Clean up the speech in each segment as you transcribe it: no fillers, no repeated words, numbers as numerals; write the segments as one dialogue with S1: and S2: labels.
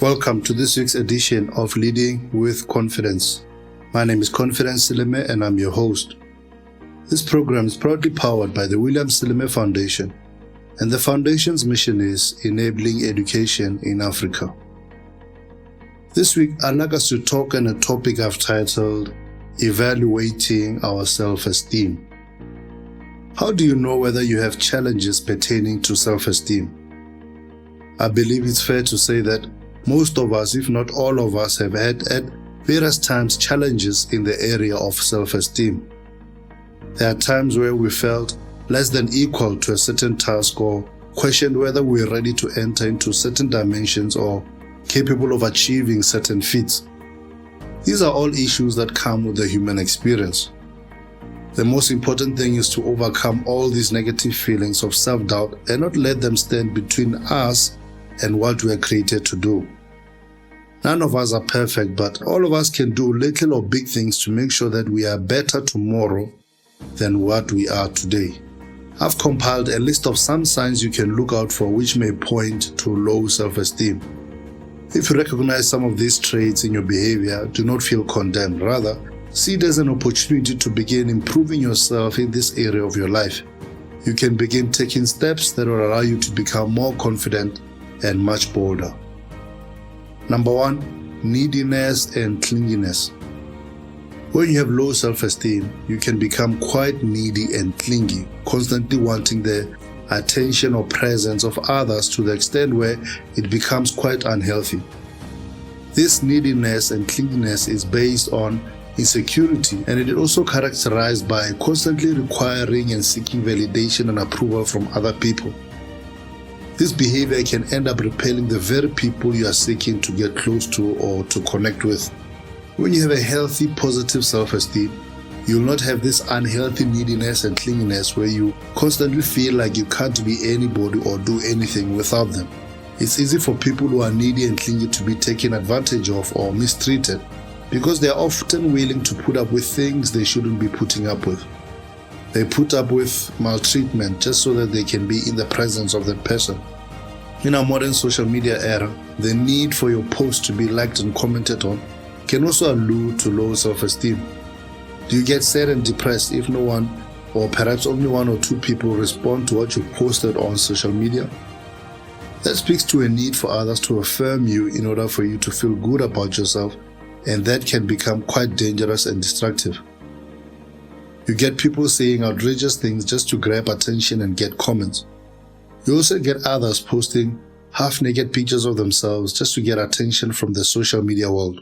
S1: Welcome to this week's edition of Leading with Confidence. My name is Confidence Sileme and I'm your host. This program is proudly powered by the William Sileme Foundation, and the foundation's mission is enabling education in Africa. This week, I'd like us to talk on a topic I've titled Evaluating Our Self-Esteem. How do you know whether you have challenges pertaining to self-esteem? I believe it's fair to say that most of us, if not all of us, have had at various times challenges in the area of self-esteem. There are times where we felt less than equal to a certain task or questioned whether we're ready to enter into certain dimensions or capable of achieving certain feats. These are all issues that come with the human experience. The most important thing is to overcome all these negative feelings of self-doubt and not let them stand between us and what we are created to do. None of us are perfect, but all of us can do little or big things to make sure that we are better tomorrow than what we are today. I've compiled a list of some signs you can look out for which may point to low self-esteem. If you recognize some of these traits in your behavior, do not feel condemned. Rather, see it as an opportunity to begin improving yourself in this area of your life. You can begin taking steps that will allow you to become more confident and much bolder. Number 1, neediness and clinginess. When you have low self-esteem, you can become quite needy and clingy, constantly wanting the attention or presence of others to the extent where it becomes quite unhealthy. This neediness and clinginess is based on insecurity, and it is also characterized by constantly requiring and seeking validation and approval from other people. This behavior can end up repelling the very people you are seeking to get close to or to connect with. When you have a healthy, positive self-esteem, you will not have this unhealthy neediness and clinginess where you constantly feel like you can't be anybody or do anything without them. It's easy for people who are needy and clingy to be taken advantage of or mistreated because they are often willing to put up with things they shouldn't be putting up with. They put up with maltreatment just so that they can be in the presence of that person. In our modern social media era, the need for your post to be liked and commented on can also allude to low self-esteem. Do you get sad and depressed if no one, or perhaps only 1 or 2 people, respond to what you posted on social media? That speaks to a need for others to affirm you in order for you to feel good about yourself, and that can become quite dangerous and destructive. You get people saying outrageous things just to grab attention and get comments. You also get others posting half-naked pictures of themselves just to get attention from the social media world.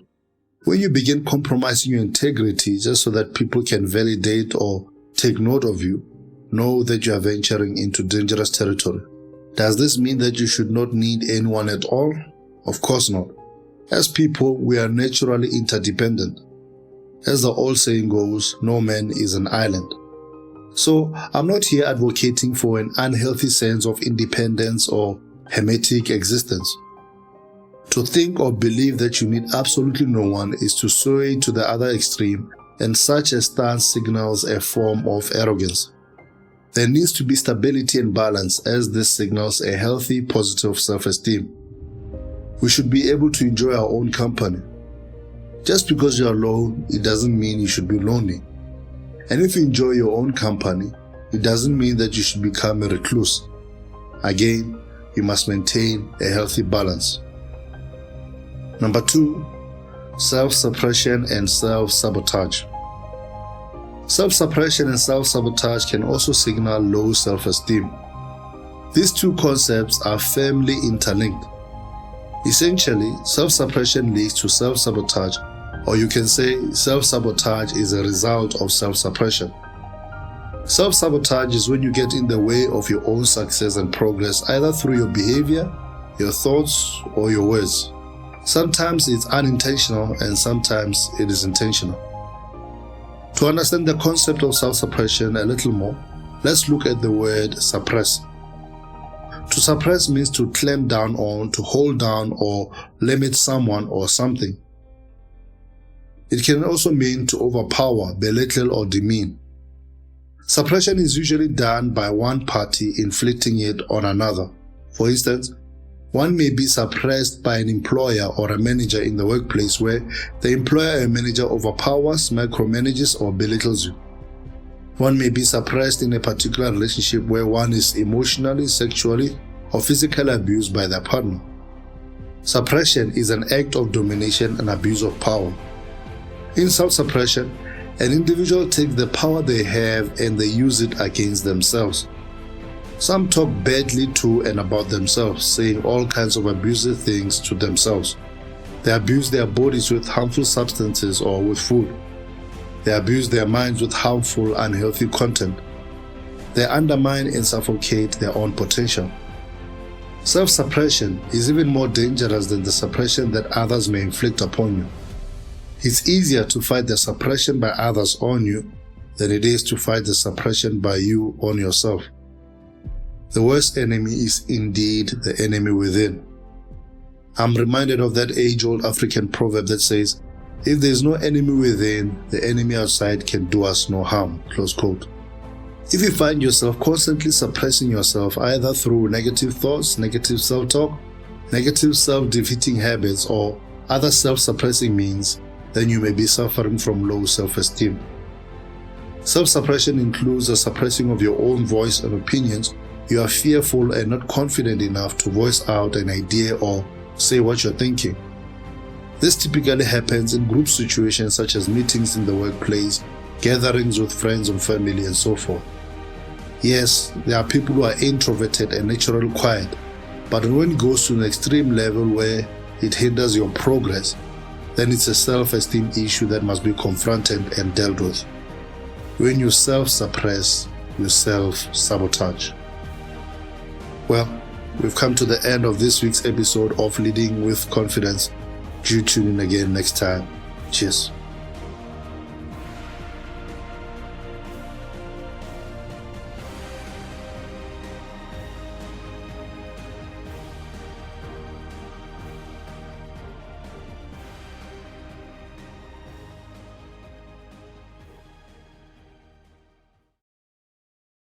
S1: When you begin compromising your integrity just so that people can validate or take note of you, know that you are venturing into dangerous territory. Does this mean that you should not need anyone at all? Of course not. As people, we are naturally interdependent. As the old saying goes, no man is an island. So, I'm not here advocating for an unhealthy sense of independence or hermetic existence. To think or believe that you need absolutely no one is to sway to the other extreme, and such a stance signals a form of arrogance. There needs to be stability and balance, as this signals a healthy, positive self-esteem. We should be able to enjoy our own company. Just because you are alone, it doesn't mean you should be lonely. And if you enjoy your own company, it doesn't mean that you should become a recluse. Again, you must maintain a healthy balance. Number 2, self-suppression and self-sabotage. Self-suppression and self-sabotage can also signal low self-esteem. These two concepts are firmly interlinked. Essentially, self-suppression leads to self-sabotage, or you can say self-sabotage is a result of self-suppression. Self-sabotage is when you get in the way of your own success and progress, either through your behavior, your thoughts, or your words. Sometimes it's unintentional and sometimes it is intentional. To understand the concept of self-suppression a little more, let's look at the word suppress. To suppress means to clamp down on, to hold down or limit someone or something. It can also mean to overpower, belittle or demean. Suppression is usually done by one party inflicting it on another. For instance, One may be suppressed by an employer or a manager in the workplace where the employer or manager overpowers, micromanages, or belittles you. One may be suppressed in a particular relationship where one is emotionally, sexually, or physically abused by their partner. Suppression is an act of domination and abuse of power. In self-suppression, an individual takes the power they have and they use it against themselves. Some talk badly to and about themselves, saying all kinds of abusive things to themselves. They abuse their bodies with harmful substances or with food. They abuse their minds with harmful, unhealthy content. They undermine and suffocate their own potential. Self-suppression is even more dangerous than the suppression that others may inflict upon you. It's easier to fight the suppression by others on you than it is to fight the suppression by you on yourself. The worst enemy is indeed the enemy within. I'm reminded of that age-old African proverb that says, "If there is no enemy within, the enemy outside can do us no harm." Close quote. If you find yourself constantly suppressing yourself either through negative thoughts, negative self-talk, negative self-defeating habits, or other self-suppressing means, then you may be suffering from low self-esteem. Self-suppression includes the suppressing of your own voice and opinions. You are fearful and not confident enough to voice out an idea or say what you're thinking. This typically happens in group situations such as meetings in the workplace, gatherings with friends and family, and so forth. Yes, there are people who are introverted and naturally quiet, but when it goes to an extreme level where it hinders your progress, then it's a self-esteem issue that must be confronted and dealt with. When you self-suppress, you self-sabotage. Well, we've come to the end of this week's episode of Leading with Confidence. Do tune in again next time. Cheers.